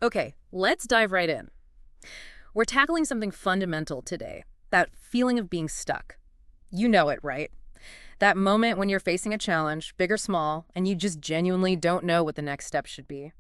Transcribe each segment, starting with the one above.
Okay, let's dive right in. We're tackling something fundamental today, that feeling of being stuck. You know it, right? That moment when you're facing a challenge, big or small, and you just genuinely don't know what the next step should be.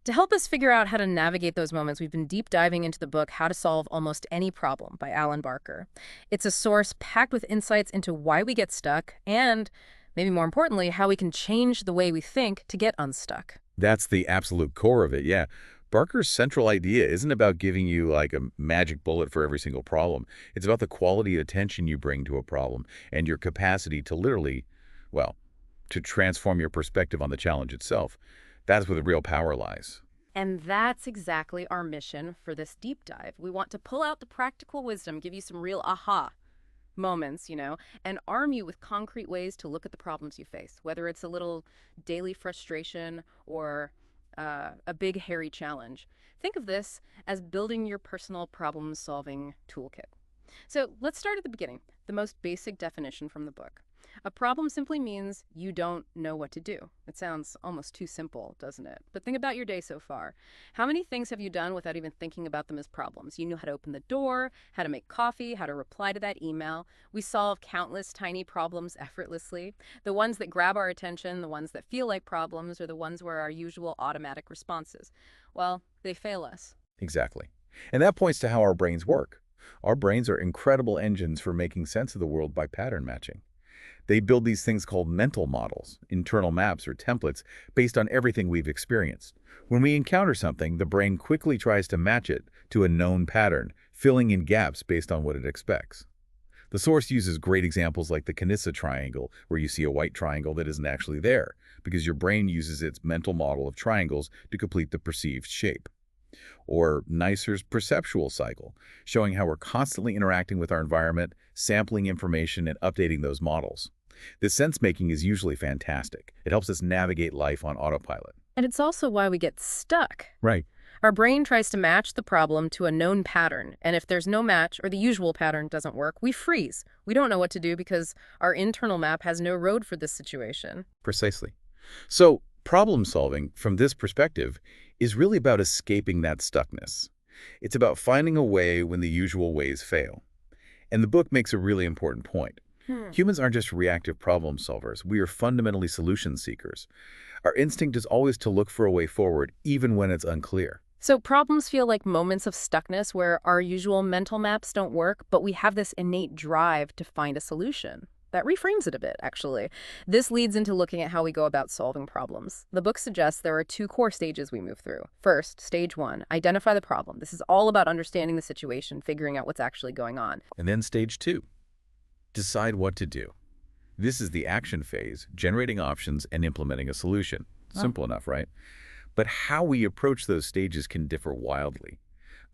To help us figure out how to navigate those moments, we've been deep diving into the book How to Solve Almost Any Problem by Alan Barker. It's a source packed with insights into why we get stuck and, maybe more importantly, how we can change the way we think to get unstuck. That's the absolute core of it, yeah. Barker's central idea isn't about giving you like a magic bullet for every single problem. It's about the quality of attention you bring to a problem and your capacity to literally, well, to transform your perspective on the challenge itself. That's where the real power lies. And that's exactly our mission for this deep dive. We want to pull out the practical wisdom, give you some real aha moments, and arm you with concrete ways to look at the problems you face, whether it's a little daily frustration or a big, hairy challenge. Think of this as building your personal problem-solving toolkit. So let's start at the beginning, the most basic definition from the book. A problem simply means you don't know what to do. It sounds almost too simple, doesn't it? But think about your day so far. How many things have you done without even thinking about them as problems? You knew how to open the door, how to make coffee, how to reply to that email. We solve countless tiny problems effortlessly. The ones that grab our attention, the ones that feel like problems, are the ones where our usual automatic responses, well, they fail us. Exactly. And that points to how our brains work. Our brains are incredible engines for making sense of the world by pattern matching. They build these things called mental models, internal maps or templates, based on everything we've experienced. When we encounter something, the brain quickly tries to match it to a known pattern, filling in gaps based on what it expects. The source uses great examples like the Kanissa triangle, where you see a white triangle that isn't actually there, because your brain uses its mental model of triangles to complete the perceived shape. Or Neisser's perceptual cycle, showing how we're constantly interacting with our environment, sampling information, and updating those models. This sense-making is usually fantastic. It helps us navigate life on autopilot. And it's also why we get stuck. Right. Our brain tries to match the problem to a known pattern, and if there's no match or the usual pattern doesn't work, we freeze. We don't know what to do because our internal map has no road for this situation. Precisely. So, problem solving, from this perspective, is really about escaping that stuckness. It's about finding a way when the usual ways fail. And the book makes a really important point. Humans aren't just reactive problem solvers. We are fundamentally solution seekers. Our instinct is always to look for a way forward, even when it's unclear. So problems feel like moments of stuckness where our usual mental maps don't work, but we have this innate drive to find a solution. That reframes it a bit, actually. This leads into looking at how we go about solving problems. The book suggests there are two core stages we move through. First, stage one, identify the problem. This is all about understanding the situation, figuring out what's actually going on. And then stage two, decide what to do. This is the action phase, generating options and implementing a solution. Simple enough, right? But how we approach those stages can differ wildly.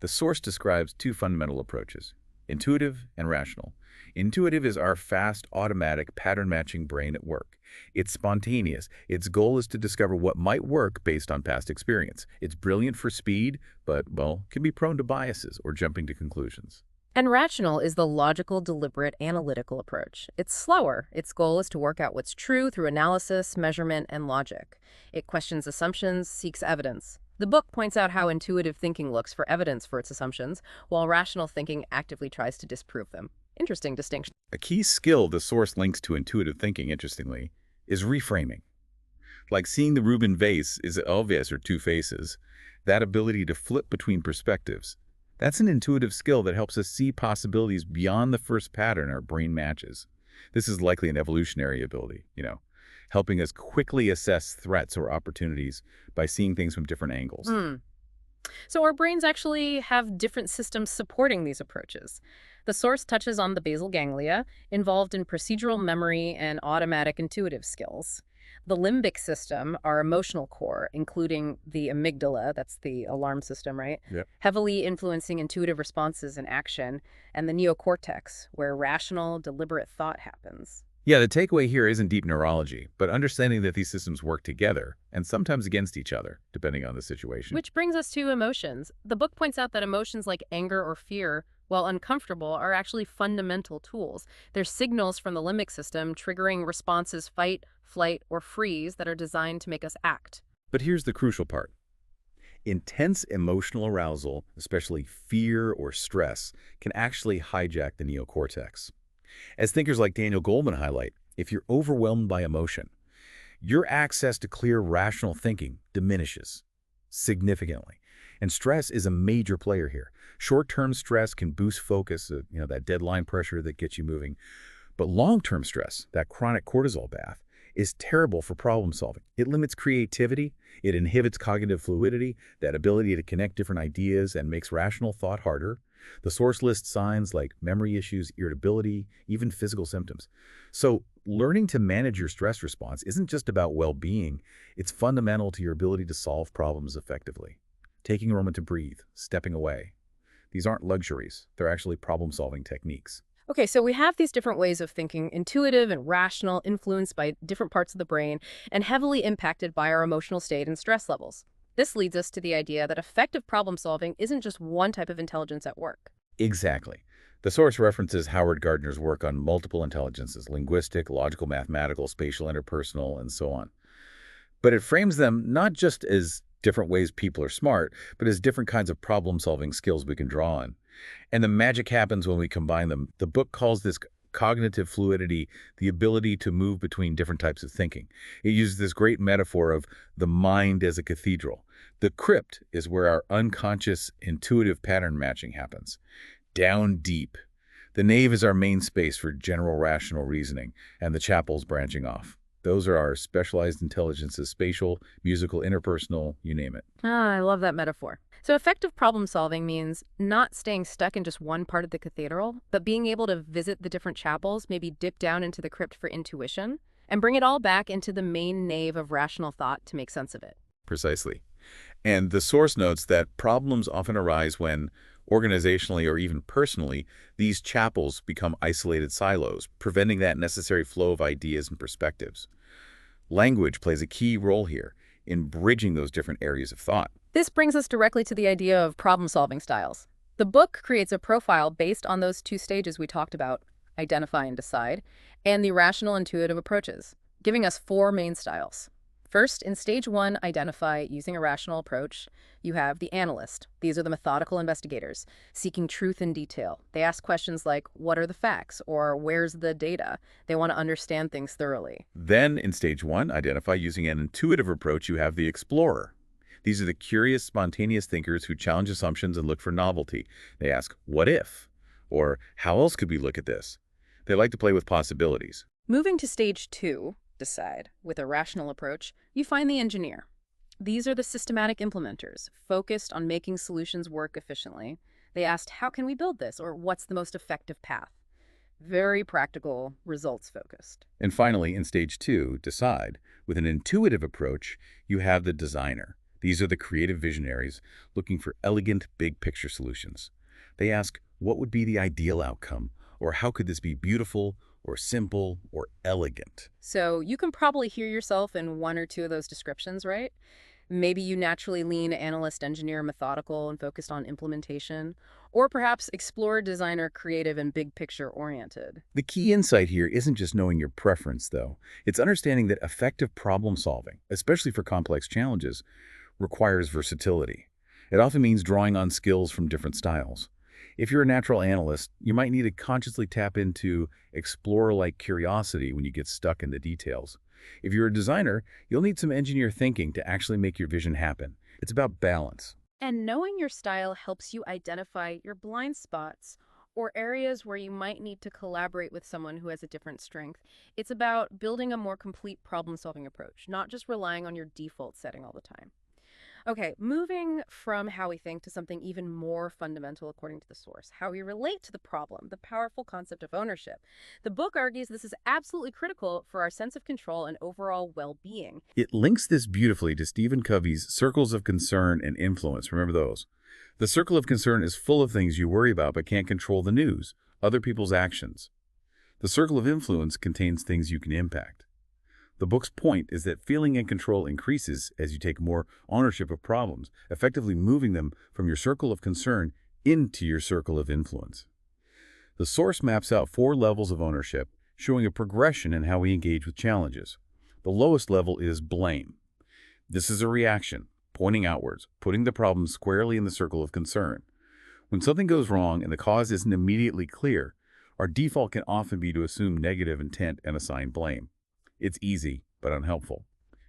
The source describes two fundamental approaches, intuitive and rational. Intuitive is our fast, automatic, pattern-matching brain at work. It's spontaneous. Its goal is to discover what might work based on past experience. It's brilliant for speed, but, well, can be prone to biases or jumping to conclusions. And rational is the logical, deliberate, analytical approach. It's slower. Its goal is to work out what's true through analysis, measurement, and logic. It questions assumptions, seeks evidence. The book points out how intuitive thinking looks for evidence for its assumptions, while rational thinking actively tries to disprove them. Interesting distinction. A key skill the source links to intuitive thinking, interestingly, is reframing. Like seeing the Rubin vase is obvious or two faces, that ability to flip between perspectives. That's an intuitive skill that helps us see possibilities beyond the first pattern our brain matches. This is likely an evolutionary ability, helping us quickly assess threats or opportunities by seeing things from different angles. So our brains actually have different systems supporting these approaches. The source touches on the basal ganglia, involved in procedural memory and automatic intuitive skills. The limbic system, our emotional core, including the amygdala, that's the alarm system, right? Yep. Heavily influencing intuitive responses and action, and the neocortex, where rational, deliberate thought happens. Yeah, the takeaway here isn't deep neurology, but understanding that these systems work together and sometimes against each other, depending on the situation. Which brings us to emotions. The book points out that emotions like anger or fear, while uncomfortable, are actually fundamental tools. They're signals from the limbic system triggering responses fight, flight, or freeze that are designed to make us act. But here's the crucial part. Intense emotional arousal, especially fear or stress, can actually hijack the neocortex. As thinkers like Daniel Goleman highlight, if you're overwhelmed by emotion, your access to clear, rational thinking diminishes significantly. And stress is a major player here. Short-term stress can boost focus, that deadline pressure that gets you moving. But long-term stress, that chronic cortisol bath, is terrible for problem solving. It limits creativity, it inhibits cognitive fluidity, that ability to connect different ideas, and makes rational thought harder. The source lists signs like memory issues, irritability, even physical symptoms. So learning to manage your stress response isn't just about well-being, it's fundamental to your ability to solve problems effectively. Taking a moment to breathe, stepping away. These aren't luxuries, they're actually problem-solving techniques. Okay, so we have these different ways of thinking, intuitive and rational, influenced by different parts of the brain, and heavily impacted by our emotional state and stress levels. This leads us to the idea that effective problem solving isn't just one type of intelligence at work. Exactly. The source references Howard Gardner's work on multiple intelligences, linguistic, logical, mathematical, spatial, interpersonal, and so on. But it frames them not just as different ways people are smart, but as different kinds of problem-solving skills we can draw on. And the magic happens when we combine them. The book calls this cognitive fluidity the ability to move between different types of thinking. It uses this great metaphor of the mind as a cathedral. The crypt is where our unconscious, intuitive pattern matching happens. Down deep. The nave is our main space for general rational reasoning, and the chapel's branching off. Those are our specialized intelligences, spatial, musical, interpersonal, you name it. Ah, I love that metaphor. So effective problem solving means not staying stuck in just one part of the cathedral, but being able to visit the different chapels, maybe dip down into the crypt for intuition, and bring it all back into the main nave of rational thought to make sense of it. Precisely. And the source notes that problems often arise when, organizationally or even personally, these chapels become isolated silos, preventing that necessary flow of ideas and perspectives. Language plays a key role here in bridging those different areas of thought. This brings us directly to the idea of problem-solving styles. The book creates a profile based on those two stages we talked about, identify and decide, and the rational intuitive approaches, giving us four main styles. First, in stage one, identify using a rational approach, you have the analyst. These are the methodical investigators, seeking truth in detail. They ask questions like, what are the facts? Or where's the data? They want to understand things thoroughly. Then, in stage one, identify using an intuitive approach, you have the explorer. These are the curious, spontaneous thinkers who challenge assumptions and look for novelty. They ask, what if? Or how else could we look at this? They like to play with possibilities. Moving to stage two, decide, with a rational approach, you find the engineer. These are the systematic implementers, focused on making solutions work efficiently. They asked, how can we build this? Or what's the most effective path? Very practical, results-focused. And finally, in stage two, decide. With an intuitive approach, you have the designer. These are the creative visionaries looking for elegant, big-picture solutions. They ask, what would be the ideal outcome? Or how could this be beautiful, or simple, or elegant? So you can probably hear yourself in one or two of those descriptions, right? Maybe you naturally lean analyst, engineer, methodical, and focused on implementation. Or perhaps explorer, designer, creative, and big picture oriented. The key insight here isn't just knowing your preference, though. It's understanding that effective problem solving, especially for complex challenges, requires versatility. It often means drawing on skills from different styles. If you're a natural analyst, you might need to consciously tap into explorer-like curiosity when you get stuck in the details. If you're a designer, you'll need some engineer thinking to actually make your vision happen. It's about balance. And knowing your style helps you identify your blind spots or areas where you might need to collaborate with someone who has a different strength. It's about building a more complete problem-solving approach, not just relying on your default setting all the time. Okay, moving from how we think to something even more fundamental according to the source, how we relate to the problem, the powerful concept of ownership. The book argues this is absolutely critical for our sense of control and overall well-being. It links this beautifully to Stephen Covey's circles of concern and influence. Remember those? The circle of concern is full of things you worry about but can't control: the news, other people's actions. The circle of influence contains things you can impact. The book's point is that feeling in control increases as you take more ownership of problems, effectively moving them from your circle of concern into your circle of influence. The source maps out 4 levels of ownership, showing a progression in how we engage with challenges. The lowest level is blame. This is a reaction, pointing outwards, putting the problem squarely in the circle of concern. When something goes wrong and the cause isn't immediately clear, our default can often be to assume negative intent and assign blame. It's easy, but unhelpful.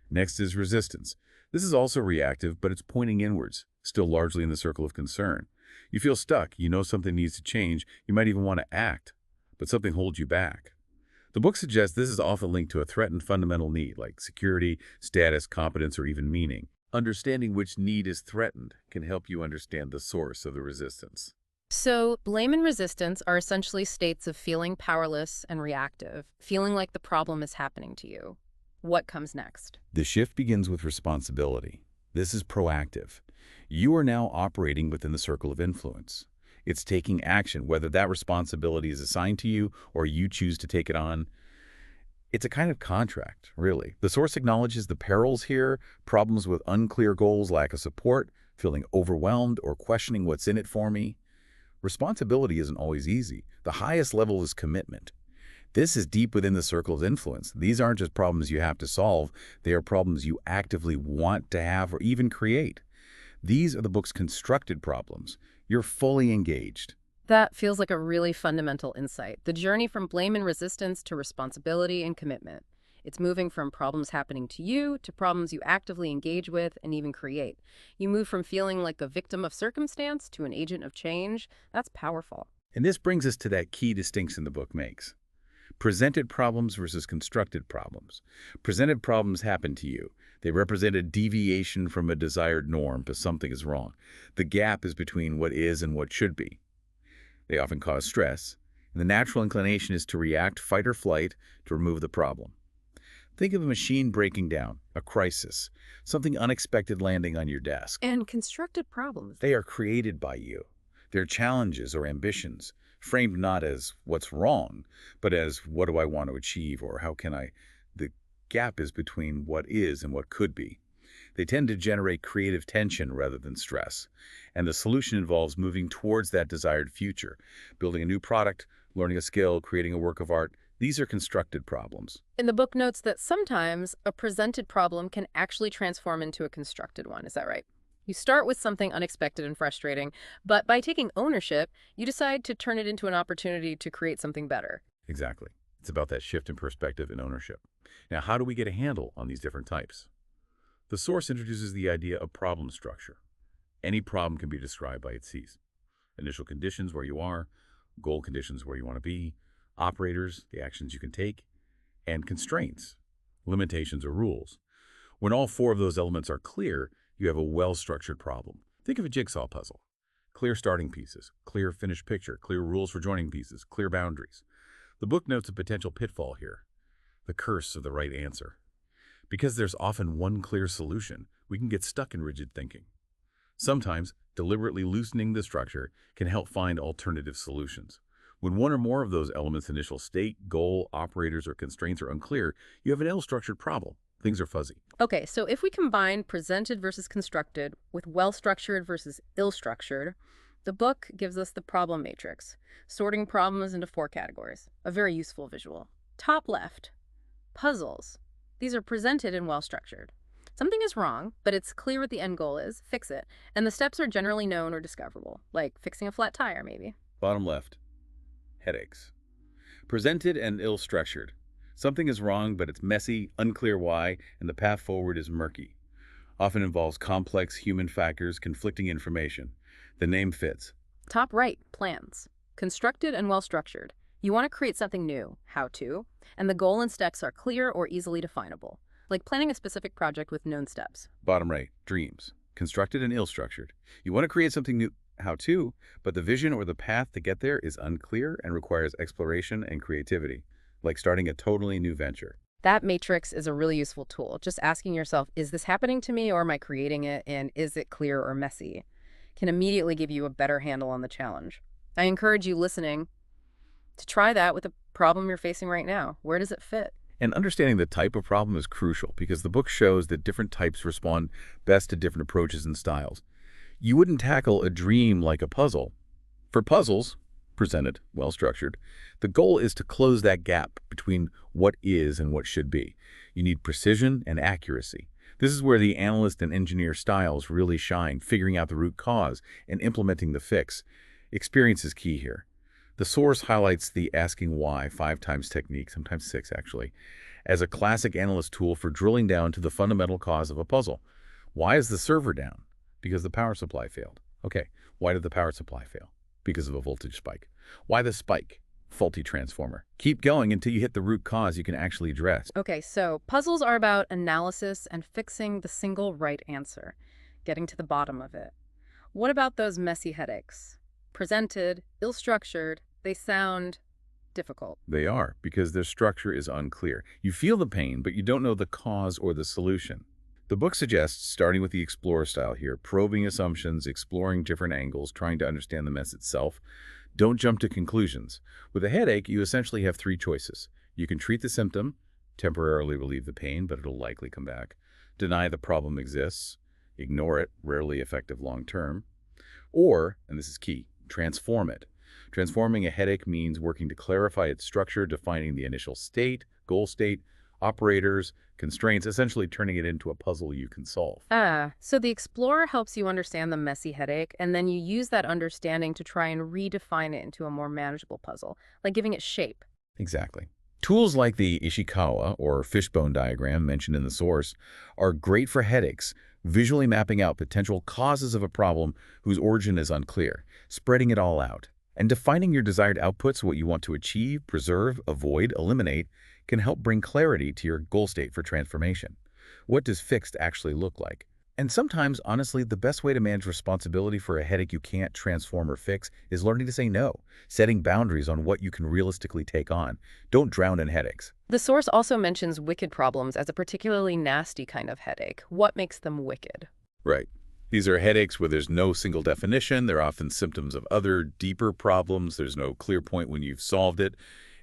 Next is resistance. This is also reactive, but it's pointing inwards, still largely in the circle of concern. You feel stuck, you know something needs to change, you might even want to act, but something holds you back. The book suggests this is often linked to a threatened fundamental need, like security, status, competence, or even meaning. Understanding which need is threatened can help you understand the source of the resistance. So, blame and resistance are essentially states of feeling powerless and reactive, feeling like the problem is happening to you. What comes next? The shift begins with responsibility. This is proactive. You are now operating within the circle of influence. It's taking action, whether that responsibility is assigned to you or you choose to take it on. It's a kind of contract, really. The source acknowledges the perils here, problems with unclear goals, lack of support, feeling overwhelmed, or questioning what's in it for me. Responsibility isn't always easy. The highest level is commitment. This is deep within the circle of influence. These aren't just problems you have to solve. They are problems you actively want to have or even create. These are the book's constructed problems. You're fully engaged. That feels like a really fundamental insight. The journey from blame and resistance to responsibility and commitment. It's moving from problems happening to you to problems you actively engage with and even create. You move from feeling like a victim of circumstance to an agent of change. That's powerful. And this brings us to that key distinction the book makes. Presented problems versus constructed problems. Presented problems happen to you. They represent a deviation from a desired norm because something is wrong. The gap is between what is and what should be. They often cause stress, and the natural inclination is to react, fight or flight, to remove the problem. Think of a machine breaking down, a crisis, something unexpected landing on your desk. And constructed problems. They are created by you. They're challenges or ambitions, framed not as what's wrong, but as what do I want to achieve or how can I. The gap is between what is and what could be. They tend to generate creative tension rather than stress, and the solution involves moving towards that desired future, building a new product, learning a skill, creating a work of art. These are constructed problems. And the book notes that sometimes a presented problem can actually transform into a constructed one. Is that right? You start with something unexpected and frustrating, but by taking ownership, you decide to turn it into an opportunity to create something better. Exactly. It's about that shift in perspective and ownership. Now, how do we get a handle on these different types? The source introduces the idea of problem structure. Any problem can be described by its C's. Initial conditions, where you are, goal conditions, where you want to be, operators, the actions you can take, and constraints, limitations or rules. When all four of those elements are clear, you have a well-structured problem. Think of a jigsaw puzzle. Clear starting pieces, clear finished picture, clear rules for joining pieces, clear boundaries. The book notes a potential pitfall here, the curse of the right answer. Because there's often one clear solution, we can get stuck in rigid thinking. Sometimes, deliberately loosening the structure can help find alternative solutions. When one or more of those elements' initial state, goal, operators, or constraints are unclear, you have an ill-structured problem. Things are fuzzy. Okay, so if we combine presented versus constructed with well-structured versus ill-structured, the book gives us the problem matrix, sorting problems into 4 categories. A very useful visual. Top left, puzzles. These are presented and well-structured. Something is wrong, but it's clear what the end goal is, fix it, and the steps are generally known or discoverable, like fixing a flat tire, maybe. Bottom left, headaches. Presented and ill-structured. Something is wrong, but it's messy, unclear why, and the path forward is murky. Often involves complex human factors, conflicting information. The name fits. Top right, plans. Constructed and well-structured. You want to create something new, how to, and the goal and steps are clear or easily definable, like planning a specific project with known steps. Bottom right, dreams. Constructed and ill-structured. You want to create something new, how to, but the vision or the path to get there is unclear and requires exploration and creativity, like starting a totally new venture. That matrix is a really useful tool. Just asking yourself, is this happening to me or am I creating it, and is it clear or messy, can immediately give you a better handle on the challenge. I encourage you listening to try that with the problem you're facing right now. Where does it fit? And understanding the type of problem is crucial because the book shows that different types respond best to different approaches and styles. You wouldn't tackle a dream like a puzzle. For puzzles, presented, well-structured, the goal is to close that gap between what is and what should be. You need precision and accuracy. This is where the analyst and engineer styles really shine, figuring out the root cause and implementing the fix. Experience is key here. The source highlights the asking why 5 times technique, sometimes 6 actually, as a classic analyst tool for drilling down to the fundamental cause of a puzzle. Why is the server down? Because the power supply failed. Okay, why did the power supply fail? Because of a voltage spike. Why the spike? Faulty transformer. Keep going until you hit the root cause you can actually address. Okay, so puzzles are about analysis and fixing the single right answer, getting to the bottom of it. What about those messy headaches? Presented, ill-structured, they sound difficult. They are, because their structure is unclear. You feel the pain, but you don't know the cause or the solution. The book suggests starting with the explorer style here, probing assumptions, exploring different angles, trying to understand the mess itself. Don't jump to conclusions. With a headache, you essentially have 3 choices. You can treat the symptom, temporarily relieve the pain, but it'll likely come back. Deny the problem exists, ignore it, rarely effective long term. Or, and this is key, transform it. Transforming a headache means working to clarify its structure, defining the initial state, goal state, operators, constraints, essentially turning it into a puzzle you can solve. So the explorer helps you understand the messy headache, and then you use that understanding to try and redefine it into a more manageable puzzle, like giving it shape. Exactly. Tools like the Ishikawa, or fishbone diagram mentioned in the source, are great for headaches, visually mapping out potential causes of a problem whose origin is unclear, spreading it all out. And defining your desired outputs, what you want to achieve, preserve, avoid, eliminate, can help bring clarity to your goal state for transformation. What does fixed actually look like? And sometimes, honestly, the best way to manage responsibility for a headache you can't transform or fix is learning to say no, setting boundaries on what you can realistically take on. Don't drown in headaches. The source also mentions wicked problems as a particularly nasty kind of headache. What makes them wicked? Right. These are headaches where there's no single definition. They're often symptoms of other, deeper problems. There's no clear point when you've solved it.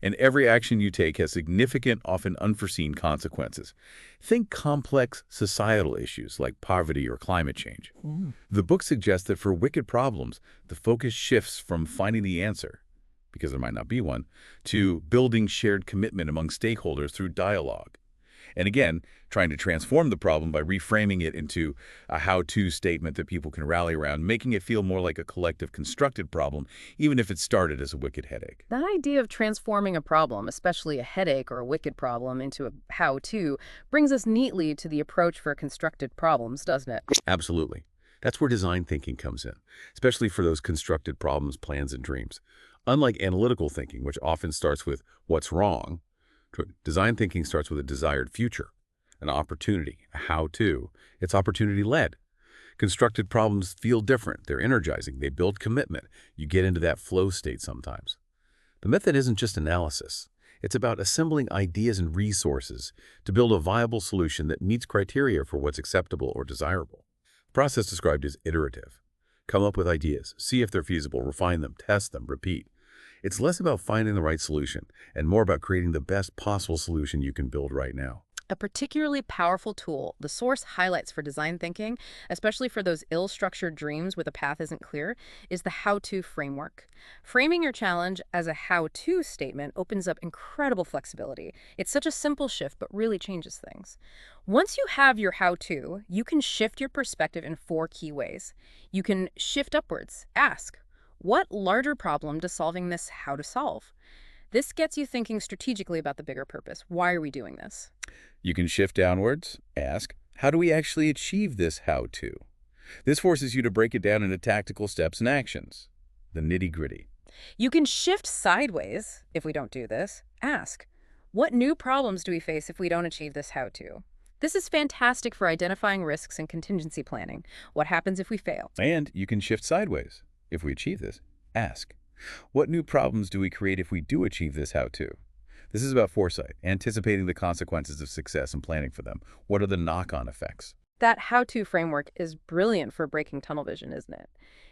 And every action you take has significant, often unforeseen consequences. Think complex societal issues like poverty or climate change. The book suggests that for wicked problems, the focus shifts from finding the answer, because there might not be one, to building shared commitment among stakeholders through dialogue. And again, trying to transform the problem by reframing it into a how-to statement that people can rally around, making it feel more like a collective constructed problem, even if it started as a wicked headache. That idea of transforming a problem, especially a headache or a wicked problem, into a how-to brings us neatly to the approach for constructed problems, doesn't it? Absolutely. That's where design thinking comes in, especially for those constructed problems, plans, and dreams. Unlike analytical thinking, which often starts with what's wrong, design thinking starts with a desired future, an opportunity, a how-to. It's opportunity-led. Constructed problems feel different. They're energizing. They build commitment. You get into that flow state sometimes. The method isn't just analysis. It's about assembling ideas and resources to build a viable solution that meets criteria for what's acceptable or desirable. The process described is iterative. Come up with ideas, see if they're feasible, refine them, test them, repeat. It's less about finding the right solution and more about creating the best possible solution you can build right now. A particularly powerful tool the source highlights for design thinking, especially for those ill-structured dreams where the path isn't clear, is the how-to framework. Framing your challenge as a how-to statement opens up incredible flexibility. It's such a simple shift, but really changes things. Once you have your how-to, you can shift your perspective in 4 key ways. You can shift upwards. Ask, what larger problem does solving this how to solve? This gets you thinking strategically about the bigger purpose. Why are we doing this? You can shift downwards, ask, how do we actually achieve this how-to? This forces you to break it down into tactical steps and actions, the nitty-gritty. You can shift sideways if we don't do this. Ask, what new problems do we face if we don't achieve this how-to? This is fantastic for identifying risks and contingency planning. What happens if we fail? And you can shift sideways. If we achieve this, ask, what new problems do we create if we do achieve this how-to? This is about foresight, anticipating the consequences of success and planning for them. What are the knock-on effects? That how-to framework is brilliant for breaking tunnel vision, isn't it?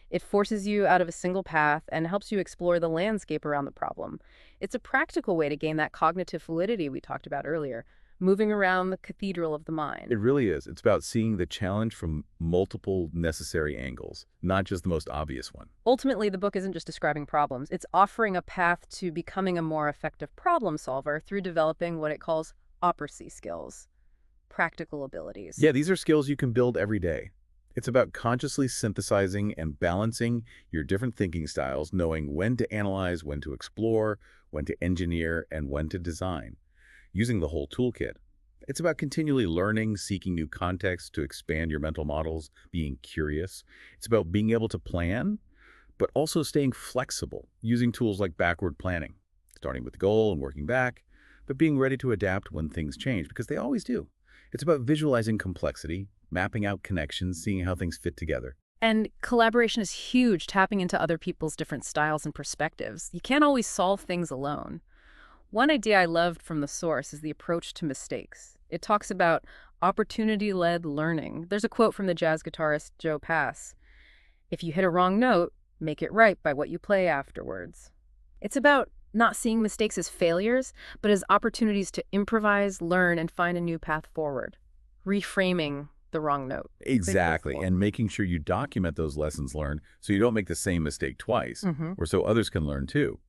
It forces you out of a single path and helps you explore the landscape around the problem. It's a practical way to gain that cognitive fluidity we talked about earlier, moving around the cathedral of the mind. It really is. It's about seeing the challenge from multiple necessary angles, not just the most obvious one. Ultimately, the book isn't just describing problems. It's offering a path to becoming a more effective problem solver through developing what it calls operacy skills. practical abilities. Yeah, these are skills you can build every day. It's about consciously synthesizing and balancing your different thinking styles, knowing when to analyze, when to explore, when to engineer, and when to design, using the whole toolkit. It's about continually learning, seeking new contexts to expand your mental models, being curious. It's about being able to plan, but also staying flexible, using tools like backward planning, starting with the goal and working back, but being ready to adapt when things change, because they always do. It's about visualizing complexity, mapping out connections, seeing how things fit together. And collaboration is huge, tapping into other people's different styles and perspectives. You can't always solve things alone. One idea I loved from the source is the approach to mistakes. It talks about opportunity-led learning. There's a quote from the jazz guitarist Joe Pass. If you hit a wrong note, make it right by what you play afterwards. It's about not seeing mistakes as failures, but as opportunities to improvise, learn, and find a new path forward. Reframing the wrong note. Big Exactly, principle. and making sure you document those lessons learned so you don't make the same mistake twice, or so others can learn too.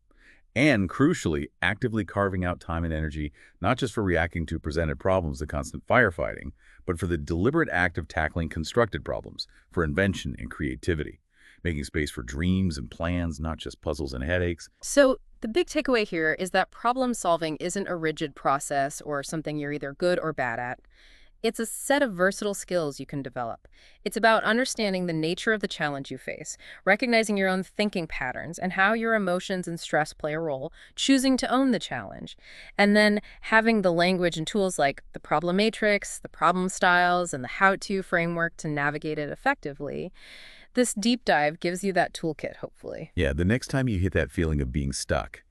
And crucially, actively carving out time and energy, not just for reacting to presented problems, the constant firefighting, but for the deliberate act of tackling constructed problems, for invention and creativity, making space for dreams and plans, not just puzzles and headaches. So the big takeaway here is that problem solving isn't a rigid process or something you're either good or bad at. It's a set of versatile skills you can develop. It's about understanding the nature of the challenge you face, recognizing your own thinking patterns and how your emotions and stress play a role, choosing to own the challenge, and then having the language and tools like the problem matrix, the problem styles, and the how-to framework to navigate it effectively. This deep dive gives you that toolkit, hopefully. Yeah, the next time you hit that feeling of being stuck,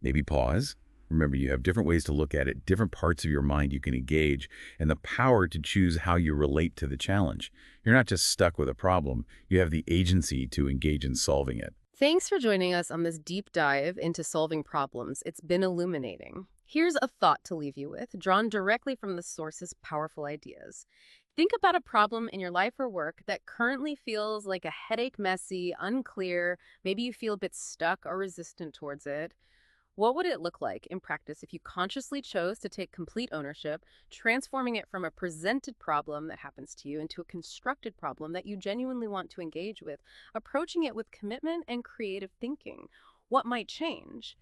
maybe pause. Remember, you have different ways to look at it, different parts of your mind you can engage, and the power to choose how you relate to the challenge. You're not just stuck with a problem, you have the agency to engage in solving it. Thanks for joining us on this deep dive into solving problems. It's been illuminating. Here's a thought to leave you with, drawn directly from the source's powerful ideas. Think about a problem in your life or work that currently feels like a headache, messy, unclear. Maybe you feel a bit stuck or resistant towards it. What would it look like in practice if you consciously chose to take complete ownership, transforming it from a presented problem that happens to you into a constructed problem that you genuinely want to engage with, approaching it with commitment and creative thinking? What might change?